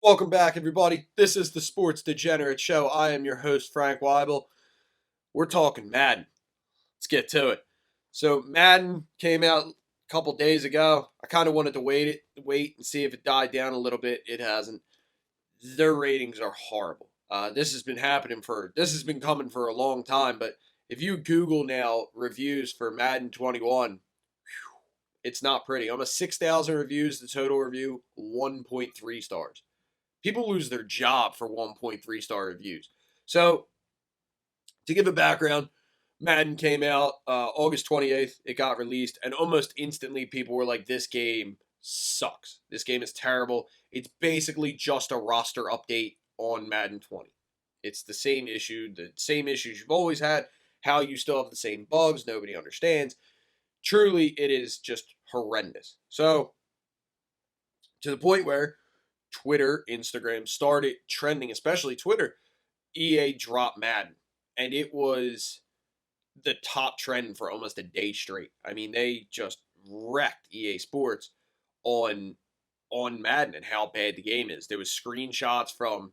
Welcome back, everybody. This is the Sports Degenerates Show. I am your host, Frank Wible. We're talking Madden. Let's get to it. So, Madden came out a couple days ago. I kind of wanted to wait and see if it died down a little bit. It hasn't. Their ratings are horrible. This has been coming for a long time. But if you Google now reviews for Madden 21, it's not pretty. Almost 6,000 reviews. The total review 1.3 stars. People lose their job for 1.3 star reviews. So, to give a background, Madden came out August 28th. It got released, and almost instantly, people were like, this game sucks. This game is terrible. It's basically just a roster update on Madden 20. It's the same issues you've always had. How you still have the same bugs, nobody understands. Truly, it is just horrendous. So, to the point where Twitter, Instagram started trending, especially Twitter. EA dropped Madden, and it was the top trend for almost a day straight. I mean, they just wrecked EA Sports on Madden and how bad the game is. There was screenshots from,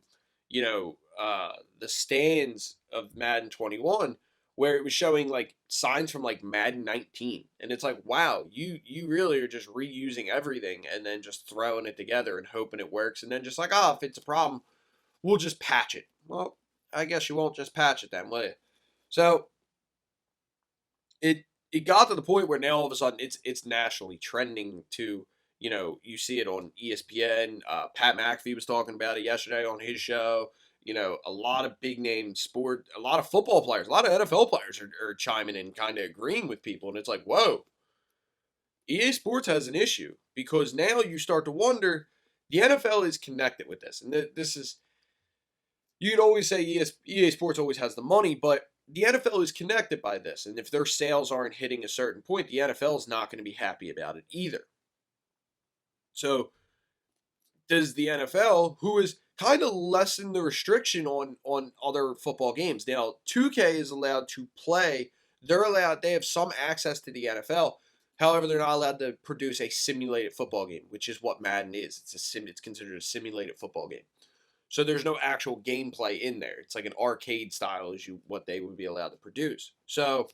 the stands of Madden 21 where it was showing like signs from like Madden 19, and it's like, wow, you really are just reusing everything and then just throwing it together and hoping it works, and then just like, if it's a problem, we'll just patch it. Well, I guess you won't just patch it then, will you? So it got to the point where now all of a sudden it's nationally trending to, you see it on ESPN. Pat McAfee was talking about it yesterday on his show. A lot of big name a lot of football players, a lot of NFL players are chiming in, kind of agreeing with people. And it's like, whoa, EA Sports has an issue, because now you start to wonder, the NFL is connected with this. And this is, you'd always say EA Sports always has the money, but the NFL is connected by this. And if their sales aren't hitting a certain point, the NFL is not going to be happy about it either. So does the NFL, who is kind of lessen the restriction on other football games. Now, 2K is allowed to play. They have some access to the NFL. However, they're not allowed to produce a simulated football game, which is what Madden is. It's considered a simulated football game. So there's no actual gameplay in there. It's like an arcade style is what they would be allowed to produce. So,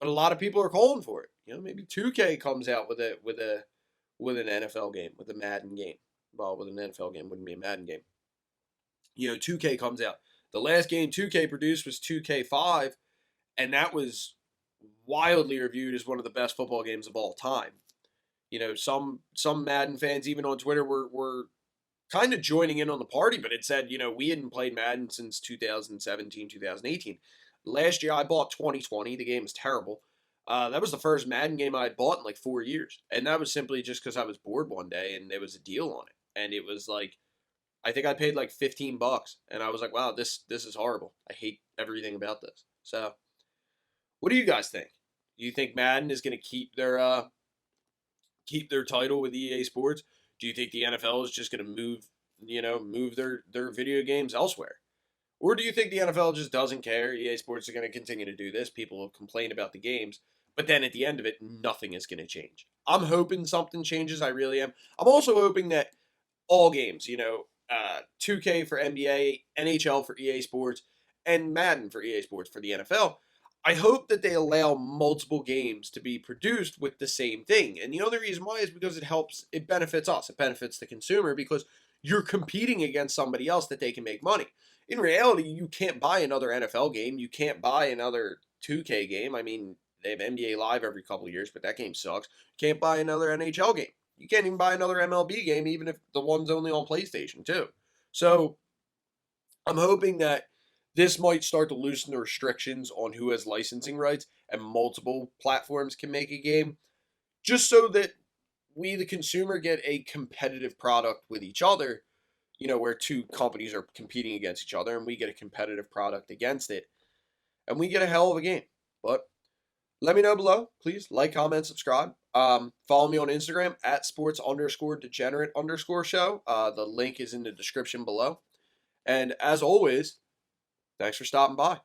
but a lot of people are calling for it. Maybe 2K comes out with an NFL game, with a Madden game. Well, with an NFL game, wouldn't be a Madden game. 2K comes out. The last game 2K produced was 2K5, and that was wildly reviewed as one of the best football games of all time. Some Madden fans, even on Twitter, were kind of joining in on the party, but it said, we hadn't played Madden since 2017, 2018. Last year, I bought 2020. The game is terrible. That was the first Madden game I had bought in like 4 years. And that was simply just because I was bored one day and there was a deal on it. And it was like, I think I paid like $15, and I was like, wow, this is horrible. I hate everything about this. So, what do you guys think? Do you think Madden is going to keep their title with EA Sports? Do you think the NFL is just going to move their video games elsewhere? Or do you think the NFL just doesn't care? EA Sports are going to continue to do this. People will complain about the games, but then at the end of it, nothing is going to change. I'm hoping something changes. I really am. I'm also hoping that all games, 2K for NBA, NHL for EA Sports, and Madden for EA Sports for the NFL. I hope that they allow multiple games to be produced with the same thing. And the other reason why is because it benefits us. It benefits the consumer, because you're competing against somebody else that they can make money. In reality, you can't buy another NFL game. You can't buy another 2K game. I mean, they have NBA Live every couple of years, but that game sucks. You can't buy another NHL game. You can't even buy another MLB game, even if the one's only on PlayStation, too. So I'm hoping that this might start to loosen the restrictions on who has licensing rights and multiple platforms can make a game, just so that we, the consumer, get a competitive product with each other, where two companies are competing against each other and we get a competitive product against it, and we get a hell of a game. But let me know below. Please like, comment, subscribe. Follow me on Instagram at sports_degenerate_show. The link is in the description below. And as always, thanks for stopping by.